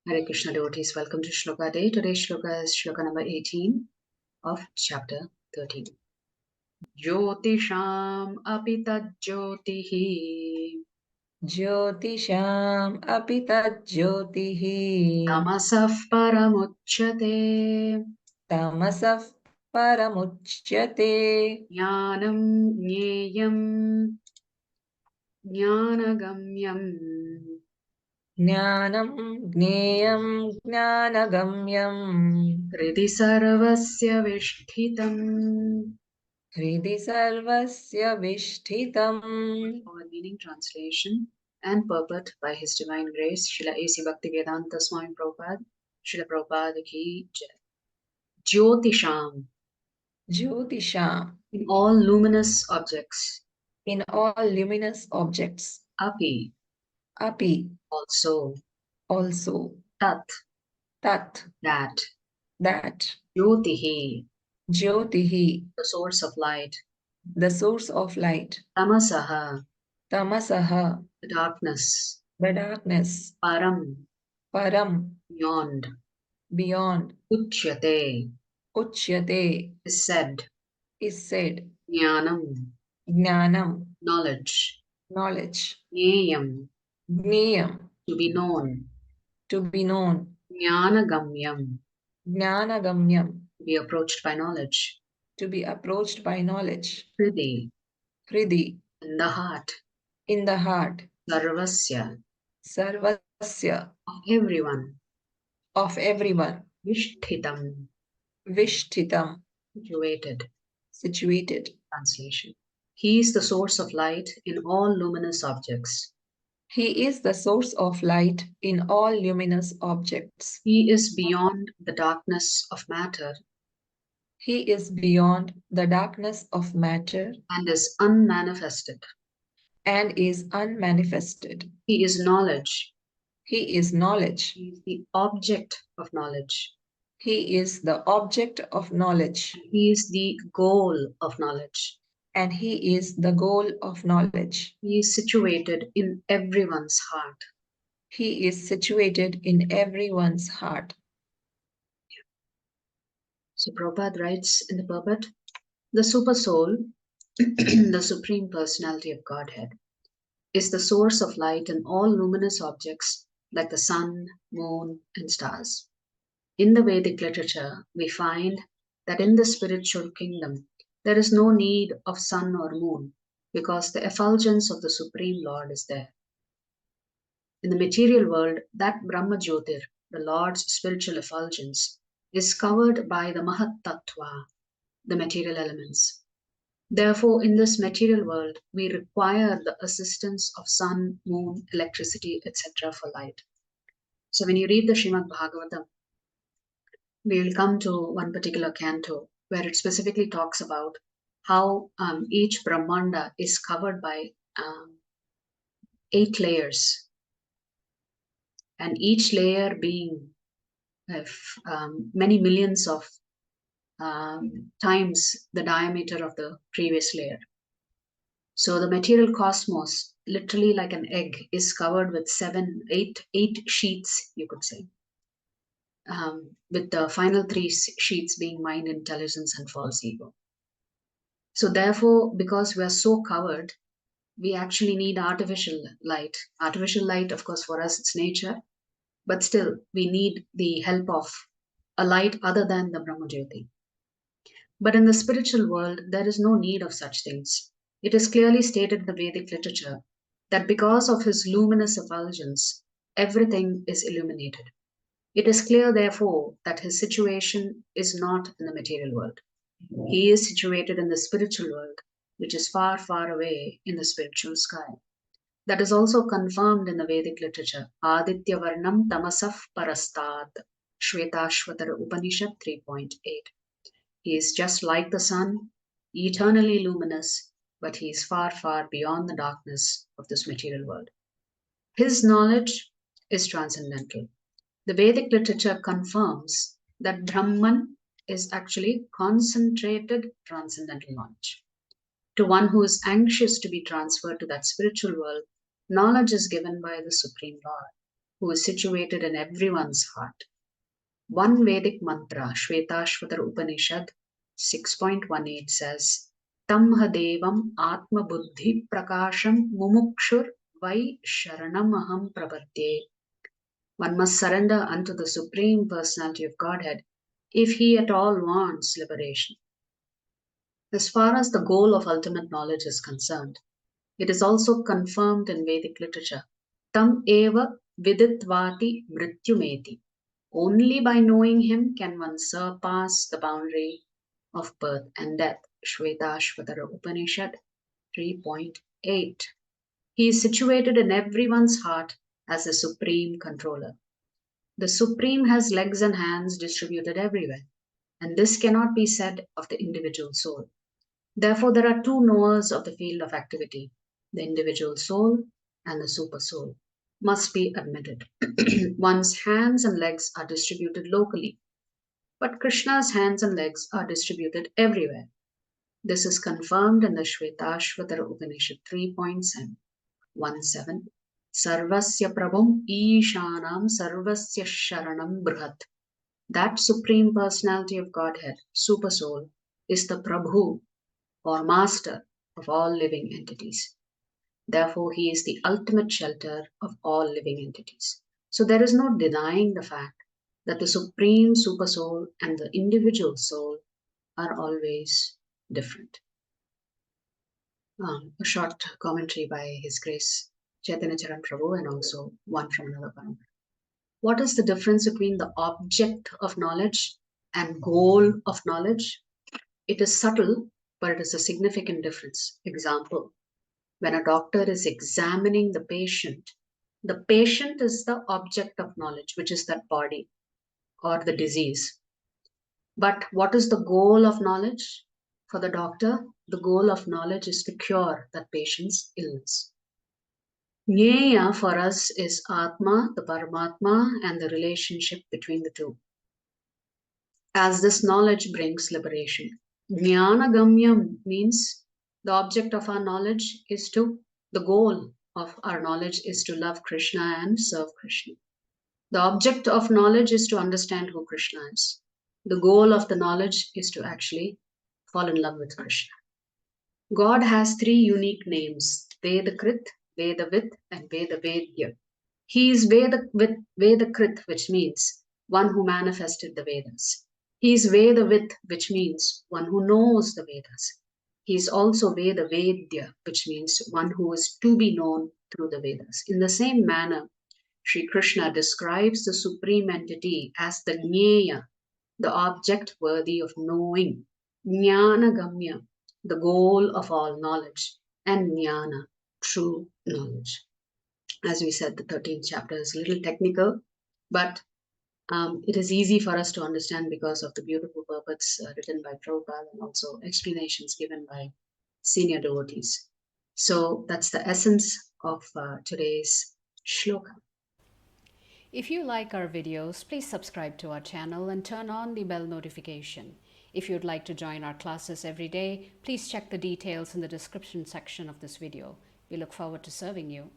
Hare Krishna devotees, welcome to Shloka Day. Today's Shloka is Shloka number 18 of chapter 13. Jyotisham api tajyotihi Jyotisham api tajyotihi tamasah paramuchyate tamasah paramuchyate jnanam jneyam jnanagamyam jnanam gneyam gnanagamyam hridi sarvasya vishtitam. hridi sarvasya vishtitam. Our meaning, translation, and purport by His Divine Grace, Srila A.C. Bhaktivedanta Swami Prabhupada, Srila Prabhupada ki Jai. Jyotisham, Jyotisham, in all luminous objects. in all luminous objects. Api, Api, also. also. Tat, Tat, that. that. Jyotihi, Jyotihi, the source of light. the source of light. Tamasaha, Tamasaha, the darkness. the darkness. Param, Param, beyond. beyond. Uchyate, Uchyate, is said. said. Jnanam, Jnanam, knowledge. knowledge. Jneyam, Gneyam, to be known. to be known. Jnanagamyam, Gnanagamyam, to be approached by knowledge. to be approached by knowledge. Hridi, Hridi, in the heart. in the heart. Sarvasya, Sarvasya, of everyone. of everyone. Vishtitam, Vishtitam, situated. situated. Translation. He is the source of light in all luminous objects. He is the source of light in all luminous objects. He is beyond the darkness of matter He is beyond the darkness of matter and is unmanifested. and is unmanifested. He is knowledge. He is knowledge. He is the object of knowledge. He is the object of knowledge. He is the goal of knowledge. And he is the goal of knowledge. He is situated in everyone's heart. He is situated in everyone's heart. So Prabhupada writes in the purport, the super soul, the supreme personality of Godhead, is the source of light in all luminous objects like the sun, moon, and stars. In the Vedic literature, we find that in the spiritual kingdom, there is no need of sun or moon because the effulgence of the Supreme Lord is there. In the material world, that Brahma Jyotir, the Lord's spiritual effulgence, is covered by the Mahat Tattva, the material elements. Therefore, in this material world, we require the assistance of sun, moon, electricity, etc. for light. So when you read the Srimad Bhagavatam, we will come to one particular canto where it specifically talks about how each Brahmanda is covered by 8 layers, and each layer being many millions of times the diameter of the previous layer. So the material cosmos, literally like an egg, is covered with 8 sheets, you could say, with the final 3 sheets being mind, intelligence, and false ego. So therefore, because we are so covered, we actually need artificial light. Artificial light, of course, for us, it's nature, but still, we need the help of a light other than the Brahmajyoti. But in the spiritual world, there is no need of such things. It is clearly stated in the Vedic literature that because of his luminous effulgence, everything is illuminated. It is clear, therefore, that his situation is not in the material world. He is situated in the spiritual world, which is far, far away in the spiritual sky. That is also confirmed in the Vedic literature. Aditya Varnam Tamasaf Parastad, Shvetashvatara Upanishad 3.8. He is just like the sun, eternally luminous, but he is far, far beyond the darkness of this material world. His knowledge is transcendental. The Vedic literature confirms that Brahman is actually concentrated transcendental knowledge. To one who is anxious to be transferred to that spiritual world, knowledge is given by the Supreme Lord. who is situated in everyone's heart. One Vedic mantra, Shvetashvatara Upanishad 6.18 says, Tamha Devam Atma Buddhi Prakasham Mumukshur Vai Sharanamaham Prabhate. One must surrender unto the Supreme Personality of Godhead if he at all wants liberation. As far as the goal of ultimate knowledge is concerned, it is also confirmed in Vedic literature. Tam eva viditvati mrityumeti. Only by knowing him can one surpass the boundary of birth and death. Shvetashvatara Upanishad 3.8. He is situated in everyone's heart as the supreme controller. The Supreme has legs and hands distributed everywhere, and this cannot be said of the individual soul. Therefore, there are two knowers of the field of activity, the individual soul and the super soul, must be admitted. One's hands and legs are distributed locally, but Krishna's hands and legs are distributed everywhere. This is confirmed in the Shvetashvatara Upanishad 3.17. Sarvasya Prabhum Ishanam Sarvasya Sharanam Brihat. That Supreme Personality of Godhead, Super Soul, is the Prabhu or Master of all living entities. Therefore, he is the ultimate shelter of all living entities. So there is no denying the fact that the Supreme Super Soul and the individual soul are always different. A short commentary by His Grace Chaitanya Charan Prabhu and also one from another Paramatma. What is the difference between the object of knowledge and goal of knowledge? It is subtle, but it is a significant difference. Example, when a doctor is examining the patient is the object of knowledge, which is that body or the disease. But what is the goal of knowledge? For the doctor, the goal of knowledge is to cure that patient's illness. Jnaya for us is Atma, the Paramatma, and the relationship between the two. As this knowledge brings liberation. Jnanagamyam means the object of our knowledge is to, the goal of our knowledge is to love Krishna and serve Krishna. The object of knowledge is to understand who Krishna is. The goal of the knowledge is to actually fall in love with Krishna. God has three unique names, Vedakrit, Vedavit, and Vedavedya. He is Vedakrit, which means one who manifested the Vedas. He is Vedavit, which means one who knows the Vedas. He is also Vedavedya, which means one who is to be known through the Vedas. In the same manner, Sri Krishna describes the Supreme Entity as the Jnaya, the object worthy of knowing, Jnanagamya, the goal of all knowledge, and Jnana, true knowledge. As we said, the 13th chapter is a little technical, but it is easy for us to understand because of the beautiful purports written by Prabhupada and also explanations given by senior devotees. So that's the essence of today's shloka. If you like our videos, please subscribe to our channel and turn on the bell notification. If you'd like to join our classes every day, please check the details in the description section of this video. We look forward to serving you.